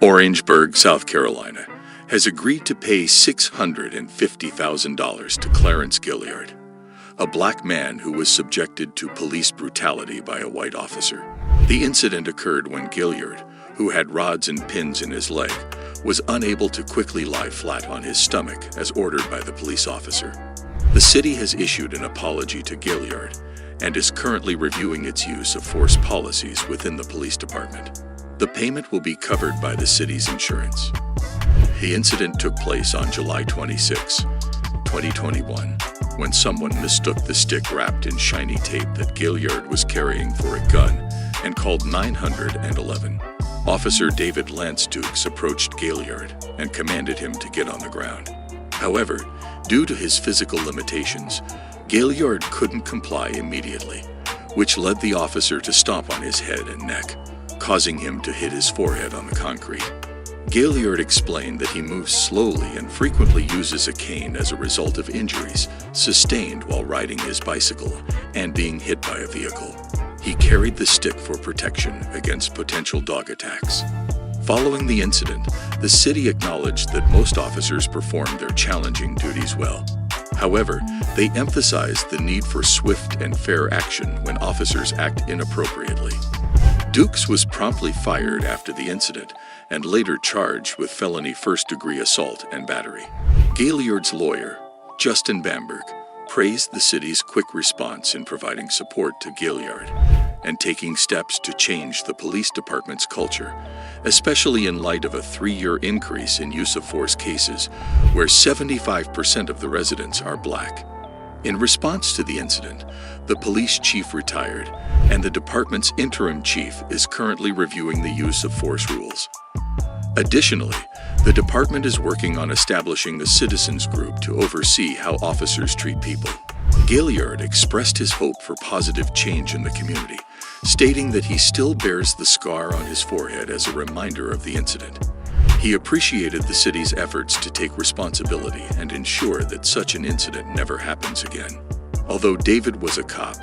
Orangeburg, South Carolina, has agreed to pay $650,000 to Clarence Gailyard, a black man who was subjected to police brutality by a white officer. The incident occurred when Gailyard, who had rods and pins in his leg, was unable to quickly lie flat on his stomach as ordered by the police officer. The city has issued an apology to Gailyard and is currently reviewing its use of force policies within the police department. The payment will be covered by the city's insurance. The incident took place on July 26, 2021, when someone mistook the stick wrapped in shiny tape that Gailyard was carrying for a gun and called 911. Officer David Lance Dukes approached Gailyard and commanded him to get on the ground. However, due to his physical limitations, Gailyard couldn't comply immediately, which led the officer to stomp on his head and neck, causing him to hit his forehead on the concrete. Gailyard explained that he moves slowly and frequently uses a cane as a result of injuries sustained while riding his bicycle and being hit by a vehicle. He carried the stick for protection against potential dog attacks. Following the incident, the city acknowledged that most officers performed their challenging duties well. However, they emphasized the need for swift and fair action when officers act inappropriately. Dukes was promptly fired after the incident and later charged with felony first-degree assault and battery. Gailyard's lawyer, Justin Bamberg, praised the city's quick response in providing support to Gailyard and taking steps to change the police department's culture, especially in light of a 3-year increase in use of force cases where 75% of the residents are black. In response to the incident, the police chief retired, and the department's interim chief is currently reviewing the use of force rules. Additionally, the department is working on establishing a citizens group to oversee how officers treat people. Gailyard expressed his hope for positive change in the community, stating that he still bears the scar on his forehead as a reminder of the incident. He appreciated the city's efforts to take responsibility and ensure that such an incident never happens again. Although David was a cop,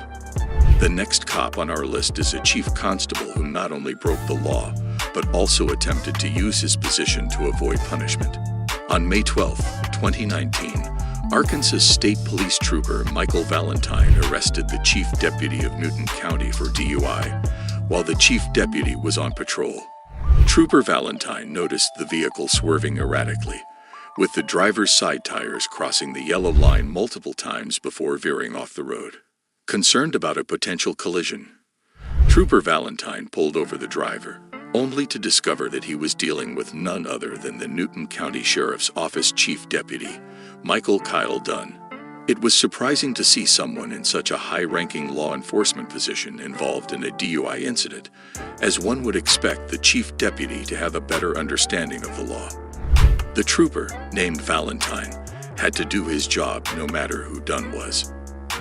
the next cop on our list is a chief constable who not only broke the law, but also attempted to use his position to avoid punishment. On May 12, 2019, Arkansas State Police Trooper Michael Valentine arrested the chief deputy of Newton County for DUI, while the chief deputy was on patrol. Trooper Valentine noticed the vehicle swerving erratically, with the driver's side tires crossing the yellow line multiple times before veering off the road. Concerned about a potential collision, Trooper Valentine pulled over the driver, only to discover that he was dealing with none other than the Newton County Sheriff's Office Chief Deputy, Michael Kyle Dunn. It was surprising to see someone in such a high-ranking law enforcement position involved in a DUI incident, as one would expect the chief deputy to have a better understanding of the law. The trooper, named Valentine, had to do his job no matter who Dunn was.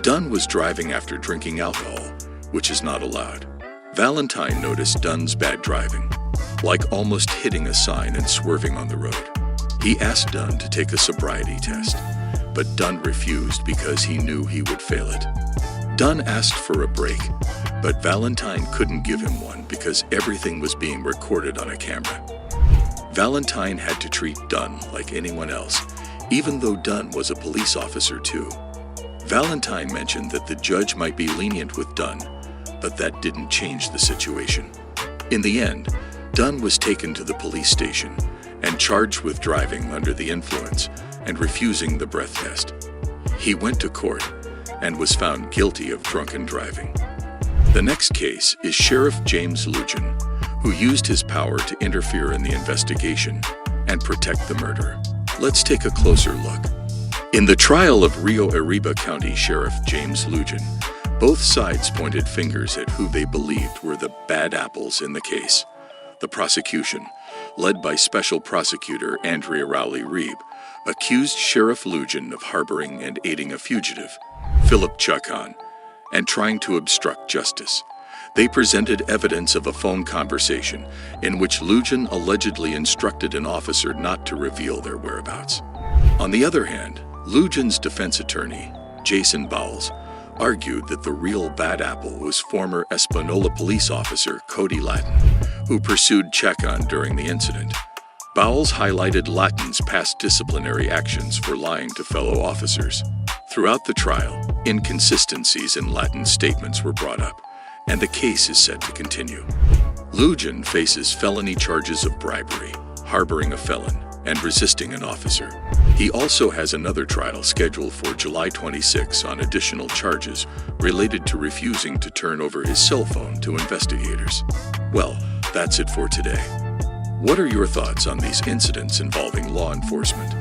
Dunn was driving after drinking alcohol, which is not allowed. Valentine noticed Dunn's bad driving, like almost hitting a sign and swerving on the road. He asked Dunn to take a sobriety test, but Dunn refused because he knew he would fail it. Dunn asked for a break, but Valentine couldn't give him one because everything was being recorded on a camera. Valentine had to treat Dunn like anyone else, even though Dunn was a police officer too. Valentine mentioned that the judge might be lenient with Dunn, but that didn't change the situation. In the end, Dunn was taken to the police station and charged with driving under the influence and refusing the breath test. He went to court and was found guilty of drunken driving. The next case is Sheriff James Lujan, who used his power to interfere in the investigation and protect the murderer. Let's take a closer look. In the trial of Rio Arriba County Sheriff James Lujan, both sides pointed fingers at who they believed were the bad apples in the case. The prosecution, led by Special Prosecutor Andrea Rowley-Reeb, accused Sheriff Lujan of harboring and aiding a fugitive, Philip Chacon, and trying to obstruct justice. They presented evidence of a phone conversation in which Lujan allegedly instructed an officer not to reveal their whereabouts. On the other hand, Lujan's defense attorney, Jason Bowles, argued that the real bad apple was former Espanola police officer Cody Lattin, who pursued Chacon during the incident, Bowles highlighted Lattin's past disciplinary actions for lying to fellow officers. Throughout the trial, inconsistencies in Lattin's statements were brought up, and the case is set to continue. Lujan faces felony charges of bribery, harboring a felon, and resisting an officer. He also has another trial scheduled for July 26 on additional charges related to refusing to turn over his cell phone to investigators. Well, that's it for today. What are your thoughts on these incidents involving law enforcement?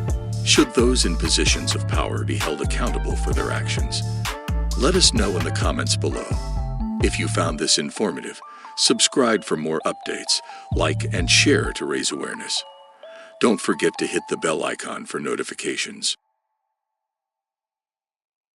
Should those in positions of power be held accountable for their actions? Let us know in the comments below. If you found this informative, subscribe for more updates, like and share to raise awareness. Don't forget to hit the bell icon for notifications.